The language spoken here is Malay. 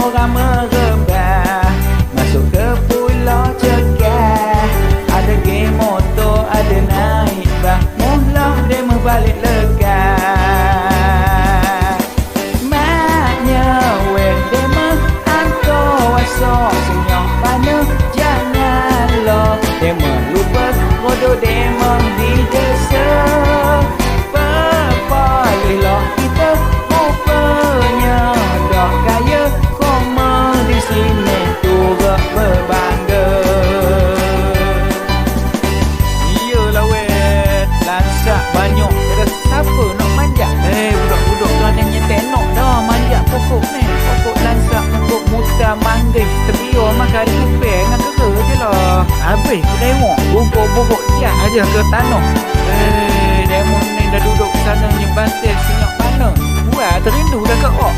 orang merembah masuk ke pulau Cegah. Ada geng motor, ada naik bah, mulah demo balik lega. Maknya weh demo anto wasok senyum pana jangan lo demo lupa bodoh demo di desa. Papalih lo kita rupanya dah kaya koma di sini turut berbangga. Iyalah weh, lansak banyak kira siapa nak manjat. Budak-budak kan yang tenok dah manjat pokok ni. Pokok lansak pokok muta manggis terbiar makan lupa dengan kera je lah. Habis aku tengok bogok-bogok siap aja ke tanah. Demon ni dah duduk sana ni bantai sinyak mana. Buat terindu dah ke ok.